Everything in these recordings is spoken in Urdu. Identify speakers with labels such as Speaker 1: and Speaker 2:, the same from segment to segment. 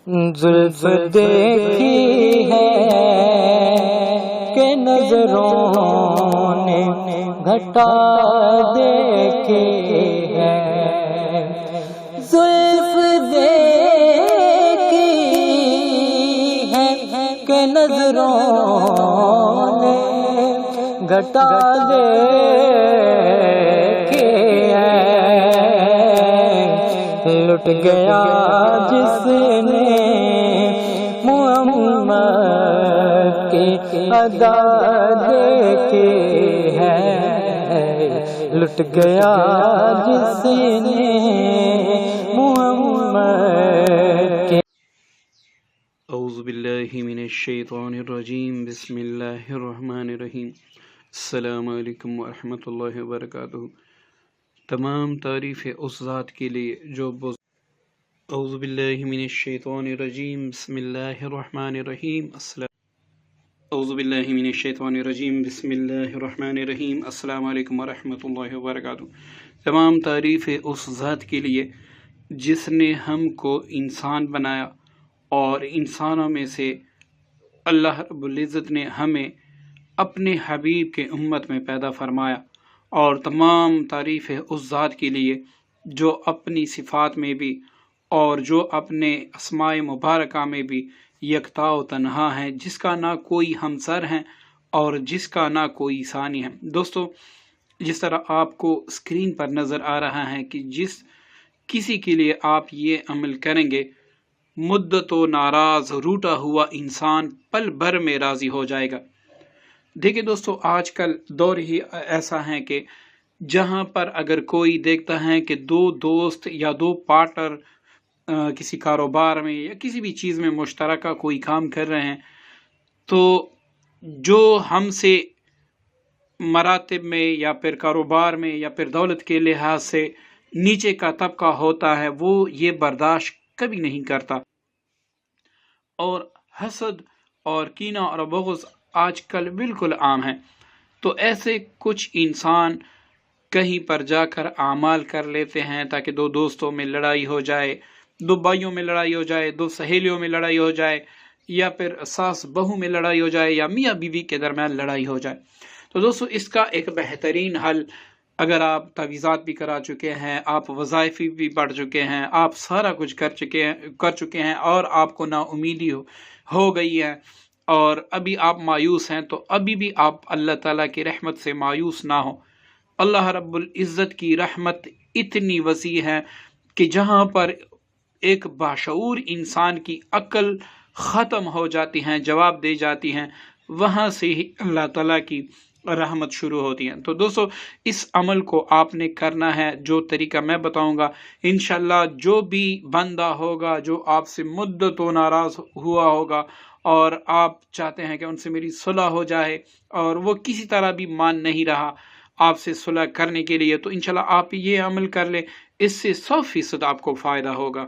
Speaker 1: زلف دیکھی ہے کہ نظروں نے گھٹا دیکھی ہے، زلف دیکھی ہے کہ نظروں نے گھٹا دیکھی ہے، لٹ گیا جس نے محمد کی ادا دیکھی ہے، لٹ گیا جس نے محمد کی۔
Speaker 2: اعوذ باللہ من الشیطان الرجیم، بسم اللہ الرحمن الرحیم۔ السلام علیکم ورحمۃ اللہ وبرکاتہ۔ تمام تعریف اس ذات کے لیے جو اعوذ باللہ من الشیطان الرجیم، بسم اللہ الرحمن الرحیم۔ اعوذ باللہ من الشیطان الرجیم، بسم اللہ الرحمن الرحیم۔ السلام علیکم ورحمۃ اللہ وبرکاتہ۔ تمام تعریف اس ذات کے لیے جس نے ہم کو انسان بنایا اور انسانوں میں سے اللہ رب العزت نے ہمیں اپنے حبیب کے امت میں پیدا فرمایا، اور تمام تعریف ہے اس ذات کے لیے جو اپنی صفات میں بھی اور جو اپنے اسماء مبارکہ میں بھی یکتا و تنہا ہے، جس کا نہ کوئی ہمسر ہے اور جس کا نہ کوئی ثانی ہے۔ دوستو، جس طرح آپ کو اسکرین پر نظر آ رہا ہے کہ جس کسی کے لیے آپ یہ عمل کریں گے، مدت و ناراض روٹا ہوا انسان پل بھر میں راضی ہو جائے گا۔ دیکھیں دوستو، آج کل دور ہی ایسا ہے کہ جہاں پر اگر کوئی دیکھتا ہے کہ دو دوست یا دو پارٹنر کسی کاروبار میں یا کسی بھی چیز میں مشترکہ کوئی کام کر رہے ہیں، تو جو ہم سے مراتب میں یا پھر کاروبار میں یا پھر دولت کے لحاظ سے نیچے کا طبقہ ہوتا ہے، وہ یہ برداشت کبھی نہیں کرتا، اور حسد اور کینہ اور بغض آج کل بالکل عام ہے۔ تو ایسے کچھ انسان کہیں پر جا کر اعمال کر لیتے ہیں تاکہ دو دوستوں میں لڑائی ہو جائے، دو بھائیوں میں لڑائی ہو جائے، دو سہیلیوں میں لڑائی ہو جائے، یا پھر ساس بہو میں لڑائی ہو جائے، یا میاں بیوی کے درمیان لڑائی ہو جائے۔ تو دوستو، اس کا ایک بہترین حل، اگر آپ تعویذات بھی کرا چکے ہیں، آپ وظائف بھی پڑھ چکے ہیں، آپ سارا کچھ کر چکے ہیں اور آپ کو نا امیدی ہو گئی ہے اور ابھی آپ مایوس ہیں، تو ابھی بھی آپ اللہ تعالیٰ کی رحمت سے مایوس نہ ہوں۔ اللہ رب العزت کی رحمت اتنی وسیع ہے کہ جہاں پر ایک باشعور انسان کی عقل ختم ہو جاتی ہیں، جواب دے جاتی ہیں، وہاں سے ہی اللہ تعالیٰ کی رحمت شروع ہوتی ہیں۔ تو دوستو، اس عمل کو آپ نے کرنا ہے، جو طریقہ میں بتاؤں گا۔ انشاءاللہ جو بھی بندہ ہوگا جو آپ سے مدت و ناراض ہوا ہوگا اور آپ چاہتے ہیں کہ ان سے میری صلح ہو جائے اور وہ کسی طرح بھی مان نہیں رہا آپ سے صلح کرنے کے لیے، تو انشاءاللہ آپ یہ عمل کر لیں، اس سے 100% آپ کو فائدہ ہوگا۔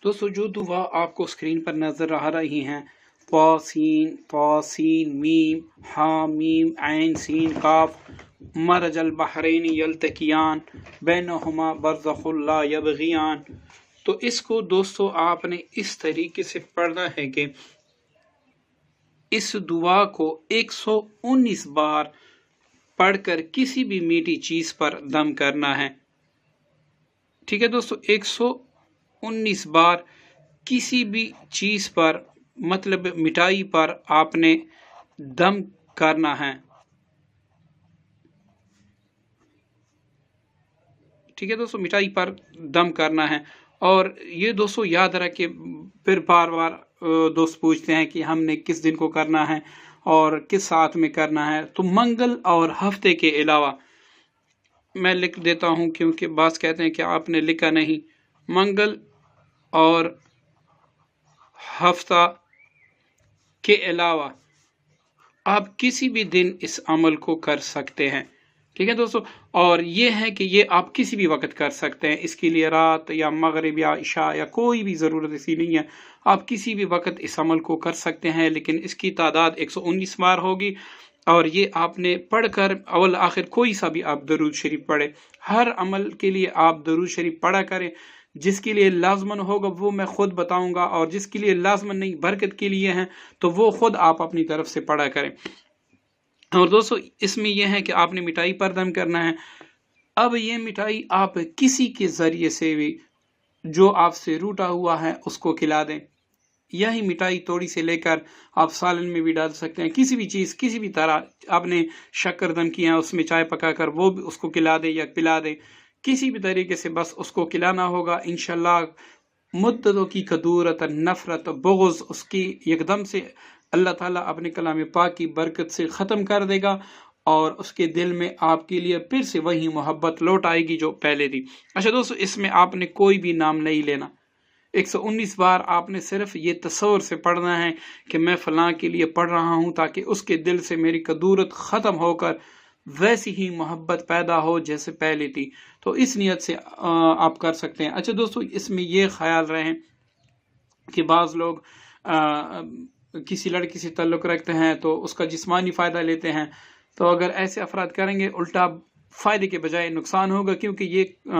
Speaker 2: دوستو، جو دعا آپ کو اسکرین پر نظر آ رہی ہیں، طاسین میم حامیم عین سین کاف مرج البحرین یلتقیان بینہما برزخ لا یبغیان، تو اس کو دوستو آپ نے اس طریقے سے پڑھنا ہے کہ اس دعا کو 119 بار پڑھ کر کسی بھی میٹھی چیز پر دم کرنا ہے۔ ٹھیک ہے دوستو، 119 بار کسی بھی چیز پر، مطلب مٹھائی پر آپ نے دم کرنا ہے۔ ٹھیک ہے دوستو، مٹھائی پر دم کرنا ہے۔ اور یہ دوستو یاد رکھیں، پھر بار بار دوست پوچھتے ہیں کہ ہم نے کس دن کو کرنا ہے اور کس ساتھ میں کرنا ہے، تو منگل اور ہفتے کے علاوہ میں لکھ دیتا ہوں، کیونکہ بعض کہتے ہیں کہ آپ نے لکھا نہیں۔ منگل اور ہفتہ کے علاوہ آپ کسی بھی دن اس عمل کو کر سکتے ہیں۔ ٹھیک ہے دوستو، اور یہ ہے کہ یہ آپ کسی بھی وقت کر سکتے ہیں، اس کے لیے رات یا مغرب یا عشاء یا کوئی بھی ضرورت ایسی نہیں ہے، آپ کسی بھی وقت اس عمل کو کر سکتے ہیں، لیکن اس کی تعداد 119 بار ہوگی، اور یہ آپ نے پڑھ کر اول آخر کوئی سا بھی آپ درود شریف پڑھے، ہر عمل کے لیے آپ درود شریف پڑھا کریں، جس کے لیے لازمن ہوگا وہ میں خود بتاؤں گا، اور جس کے لیے لازمن نہیں برکت کے لیے ہیں تو وہ خود آپ اپنی طرف سے پڑھا کریں۔ اور دوستو اس میں یہ ہے کہ آپ نے مٹھائی پر دم کرنا ہے۔ اب یہ مٹھائی آپ کسی کے ذریعے سے بھی جو آپ سے روٹا ہوا ہے اس کو کھلا دیں۔ یہی مٹھائی توڑی سے لے کر آپ سالن میں بھی ڈال سکتے ہیں، کسی بھی چیز کسی بھی طرح آپ نے شکر دم کیا اس میں چائے پکا کر وہ بھی اس کو کھلا دیں یا پلا دیں، کسی بھی طریقے سے بس اس کو کھلانا ہوگا۔ انشاءاللہ مدتوں کی کدورت، نفرت، بغض اس کی ایک دم سے اللہ تعالیٰ اپنے کلام پاک کی برکت سے ختم کر دے گا، اور اس کے دل میں آپ کے لیے پھر سے وہی محبت لوٹ آئے گی جو پہلے تھی۔ اچھا دوستو اس میں آپ نے کوئی بھی نام نہیں لینا، 119 بار آپ نے صرف یہ تصور سے پڑھنا ہے کہ میں فلاں کے لیے پڑھ رہا ہوں تاکہ اس کے دل سے میری کدورت ختم ہو کر ویسی ہی محبت پیدا ہو جیسے پہلے تھی۔ تو اس نیت سے آپ کر سکتے ہیں۔ اچھا دوستو اس میں یہ خیال رہیں کہ بعض لوگ کسی لڑکی سے تعلق رکھتے ہیں تو اس کا جسمانی فائدہ لیتے ہیں، تو اگر ایسے افراد کریں گے الٹا فائدے کے بجائے نقصان ہوگا، کیونکہ یہ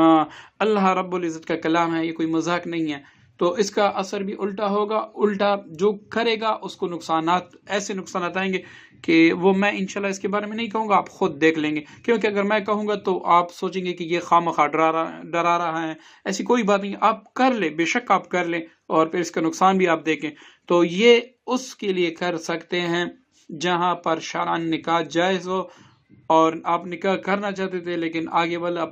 Speaker 2: اللہ رب العزت کا کلام ہے، یہ کوئی مذاق نہیں ہے، تو اس کا اثر بھی الٹا ہوگا۔ الٹا جو کرے گا اس کو نقصانات، ایسے نقصانات آئیں گے کہ وہ میں انشاءاللہ اس کے بارے میں نہیں کہوں گا، آپ خود دیکھ لیں گے، کیونکہ اگر میں کہوں گا تو آپ سوچیں گے کہ یہ خواہ ڈرا رہا ہے۔ ایسی کوئی بات نہیں، آپ کر لیں، بے شک آپ کر لیں، اور پھر اس کا نقصان بھی آپ دیکھیں۔ تو یہ اس کے لیے کر سکتے ہیں جہاں پر شرعاً نکاح جائز ہو، اور آپ نکاح کرنا چاہتے تھے لیکن آگے والا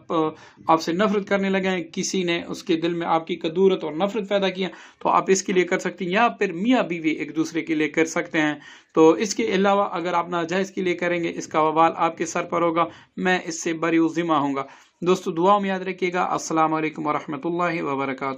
Speaker 2: آپ سے نفرت کرنے لگے ہیں، کسی نے اس کے دل میں آپ کی کدورت اور نفرت پیدا کیا، تو آپ اس کے لیے کر سکتے ہیں، یا پھر میاں بیوی ایک دوسرے کے لیے کر سکتے ہیں۔ تو اس کے علاوہ اگر آپ ناجائز کے لیے کریں گے اس کا وبال آپ کے سر پر ہوگا، میں اس سے بری ذمہ ہوں گا۔ دوستو دعاؤں میں یاد رکھیے گا۔ السلام علیکم ورحمۃ اللہ وبرکاتہ۔